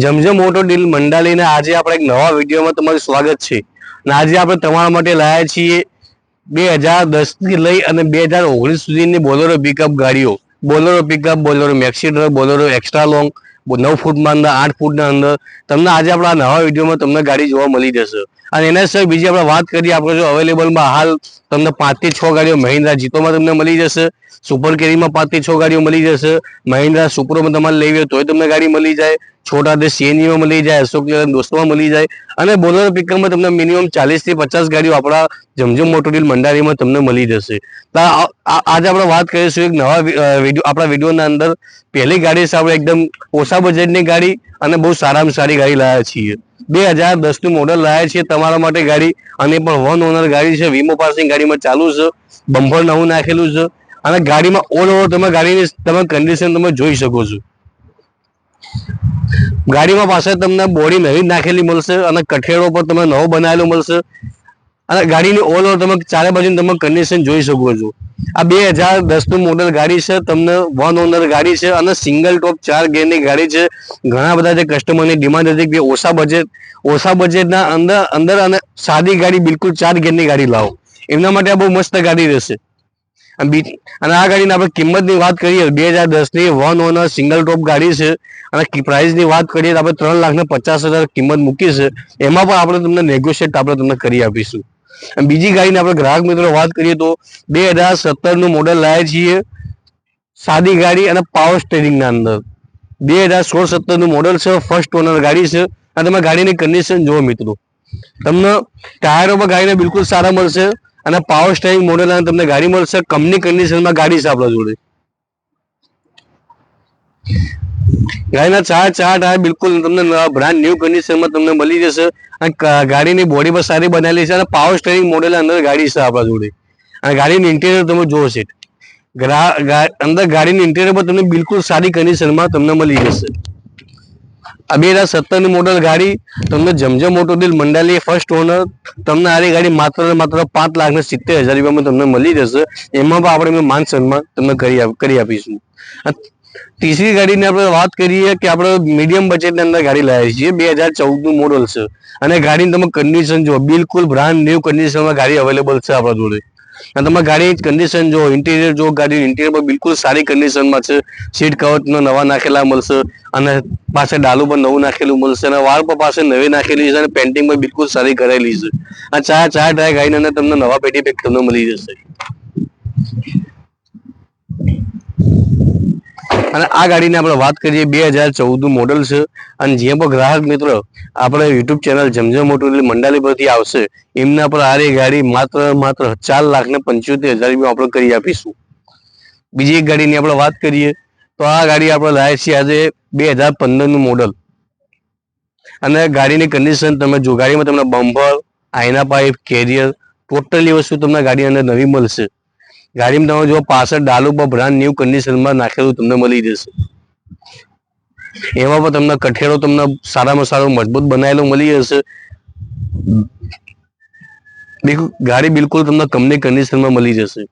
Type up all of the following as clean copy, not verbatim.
Zamzam auto deal મંડાલીને આજે આપણે એક નવા વિડીયોમાં તમારું સ્વાગત છે અને આજે આપણે તમારા માટે લાવ્યા છીએ 2010 થી લઈ અને 2019 સુધીની બોલેરો પિકઅપ ગાડીઓ. Bolero pickup, Bolero maxi truck, Bolero extra long, 9 ફૂટમાં અંદર, 8 ફૂટના અંદર તમને આજે આપણા નવા વિડીયોમાં તમને ગાડી જોવા મળી જશે. અને એના સિવાય બીજી આપણે વાત કરીએ, આપણે જો અવેલેબલમાં હાલ તમને 5 થી 6 ગાડીઓ મહિન્દ્રા જીતોમાં તમને મળી જશે. સુપર કેરીમાં 5 થી 6 ગાડીઓ મળી જશે. મહિન્દ્રા સુપરોમાં તમારે લેવી હોય તોય તમને ગાડી મળી જાય. છોટા દે સીએનજીમાં મળી જાય, અશોક લેલન દોસ્તોમાં મળી જાય. અને બોલેરો પિકઅપમાં તમને મિનિમમ 40 થી 50 ગાડીઓ આપણા જમજમ મોટર ડીલ મંડારીમાં તમને મળી જશે. આજે આપણે વાત કરીશું એક નવા વિડીયો, આપણા વિડીયોના અંદર પહેલી ગાડી છે આપણે એકદમ ઓછા બજેટની ગાડી અને બહુ સારામાં સારી ગાડી લાવ્યા છીએ. 2010 નું મોડલ લાવ્યા છીએ તમારા માટે ગાડી, અને પણ વન ઓનર ગાડી છે. વીમો પાસિંગ ગાડીમાં ચાલુ છે, બમ્પર નવું નાખેલું છે અને ગાડીમાં ઓલ ઓવર તમે ગાડીની તમે કન્ડિશન તમે જોઈ શકો છો. ગાડીમાં પાસે તમને બોડી નવી નાખેલી મળશે અને કઠેડો પર તમે નવો બનાવેલો મળશે અને ગાડીની ઓલ ઓવર તમે ચારે બાજુ તમે કન્ડિશન જોઈ શકો છો. આ 2010 નું મોડલ ગાડી છે, તમને વન ઓનર ગાડી છે અને સિંગલ ટોપ 4 ગેરની ગાડી છે. ઘણા બધા જે કસ્ટમરની ડિમાન્ડ હતી કે ઓછા બજેટના અંદર અને સાદી ગાડી, બિલકુલ 4 ગેરની ગાડી લાવો, એમના માટે આ બહુ મસ્ત ગાડી રહેશે. અને આ ગાડીની આપણે કિંમતની વાત કરીએ, 2010 ની વન ઓનર સિંગલ ટોપ ગાડી છે અને પ્રાઇસની વાત કરીએ તો આપણે 3,50,000 કિંમત મૂકી છે. એમાં પણ આપણે તમને નેગોશિયેટ આપણે તમને કરી આપીશું. અને બીજી ગાડીની આપણે ગ્રાહક મિત્રો વાત કરીએ તો 2017 નું મોડલ લાવ્યા છીએ, સાદી ગાડી અને પાવર સ્ટેરિંગના અંદર. 2016-17 નું મોડલ છે, ફર્સ્ટ ઓનર ગાડી છે. અને તમે ગાડીની કન્ડિશન જુઓ મિત્રો, તમને ટાયરો પણ ગાડીને બિલકુલ સારા મળશે અને પાવર સ્ટેરિંગ મોડલ અને તમને ગાડી મળશે. કંપની કન્ડિશનમાં ગાડી છે આપણા જોડે. ગાડીના ચાર ટાયર બિલકુલ તમને બ્રાન્ડ ન્યૂ કન્ડિશનમાં તમને મળી જશે અને ગાડીની બોડી પણ સારી બનાવેલી છે અને પાવર સ્ટેરિંગ મોડેલ અંદર ગાડી છે આપણા જોડે. અને ગાડીની ઇન્ટિરિયર તમે જોવો છે, અંદર ગાડીની ઇન્ટિરિયર પર તમને બિલકુલ સારી કન્ડિશનમાં તમને મળી જશે. આ 2017 નું મોડલ ગાડી તમને Zamzam auto deal મંડાલી first honour તમને આ ગાડી માત્ર 5,70,000 રૂપિયામાં તમને મળી જશે. એમાં પણ આપણે માન સન્માન તમને કરી આપીશું. ત્રીજી ગાડીની આપણે વાત કરીએ કે આપણે મીડિયમ બજેટની અંદર ગાડી લાવીએ છીએ. 2014 નું મોડલ છે અને ગાડીની તમે કન્ડિશન જો બિલકુલ બ્રાન્ડ ન્યૂ કન્ડિશનમાં ગાડી અવેલેબલ છે આપણા જોડે. અને તમે ગાડી કન્ડિશન જો, ઇન્ટિરિયર જો, ગાડી ઇન્ટિરિયર પર બિલકુલ સારી કન્ડિશનમાં છે. સીટ કવર નવા નાખેલા મળશે અને પાસે ડાલું પણ નવું નાખેલું મળશે અને વાળ પર પાસે નવી નાખેલી છે અને પેન્ટિંગ પણ બિલકુલ સારી કરેલી છે. આ ચાર ટાયર ગાડીની અંદર તમને નવા પેટી પેક તમને મળી જશે. અને આ ગાડીની આપણે વાત કરીએ, 2014 નું મોડલ છે. અને જે પણ ગ્રાહક મિત્રો આપણે YouTube channel Zamzam auto deal મંડાલી પરથી આવશે, એમના પર આ ગાડી માત્ર 4,75,000 રૂપિયા આપણે કરી આપીશું. બીજી એક ગાડીની આપણે વાત કરીએ તો આ ગાડી આપણે લાવીએ છીએ આજે 2015 નું મોડલ. અને ગાડીની કન્ડિશન તમે જો, ગાડીમાં તમને બમ્પર, આઈના પાઇપ, કેરિયર, ટોટલી વસ્તુ તમને ગાડી અંદર નવી મળશે. ગાડીમાં તમે જો પાછળ ડાલુ પર બ્રાન્ડ ન્યૂ કન્ડિશનમાં નાખેલું તમને મળી જશે. એમાં પણ તમને કઠેડો તમને સારામાં સારો મજબૂત બનાવેલો મળી જશે. ગાડી બિલકુલ તમને કંપની કન્ડિશનમાં મળી જશે.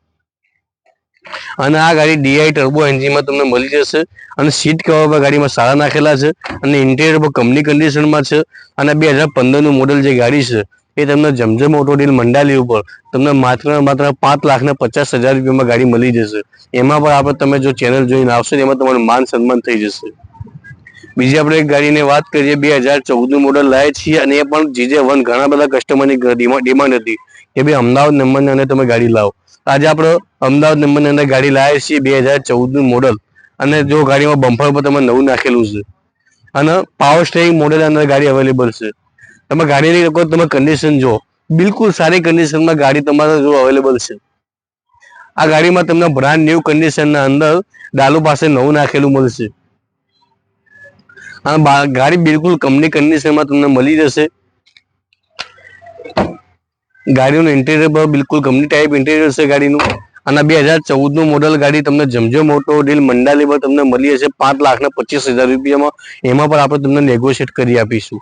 અને આ ગાડી ડીઆઈ ટર્બો એન્જિનમાં તમને મળી જશે અને સીટ કવર પર ગાડીમાં સારા નાખેલા છે અને ઇન્ટિરિયર પર કંપની કન્ડિશનમાં છે. અને 2015 નું મોડલ જે ગાડી છે એ તમને જમજમ ઓટો ડીલ મંડાલી ઉપર તમને માત્ર 5,50,000 રૂપિયામાં ગાડી મળી જશે. એમાં પણ આપણે તમે જો ચેનલ જોઈને આવશો એમાં તમારું માન સન્માન થઈ જશે. બીજી આપણે એક ગાડીની વાત કરીએ, 2014 નું મોડલ લાવીએ છીએ અને એ પણ GJ1. ઘણા બધા કસ્ટમરની ડિમાન્ડ હતી કે ભાઈ અમદાવાદ નંબરની અંદર તમે ગાડી લાવો. આજે આપણે અમદાવાદ નંબરની અંદર ગાડી લાવીએ છીએ, 2014 નું મોડલ. અને જો ગાડીમાં બમ્પર પર તમે નવું નાખેલું છે અને પાવર સ્ટેરિંગ મોડેલ અંદર ગાડી અવેલેબલ છે. તમે ગાડીની તમે કન્ડિશન જો, બિલકુલ સારી કન્ડિશનમાં ગાડી તમારે જો અવેલેબલ છે. આ ગાડીમાં તમને બ્રાન્ડ ન્યૂ કન્ડિશનના અંદર ડાલુ પાસે નવું નાખેલું મળશે અને ગાડી બિલકુલ કંપની કન્ડિશનમાં તમને મળી જશે. ગાડીનું ઇન્ટિરિયર પર બિલકુલ કંપની ટાઈપ ઇન્ટિરિયર છે ગાડીનું. અને 2014 નું મોડલ ગાડી તમને જમજમ ઓટો ડીલ મંડાલી પર તમને મળી જશે 5,25,000 રૂપિયામાં. એમાં પણ આપણે તમને નેગોશિયેટ કરી આપીશું.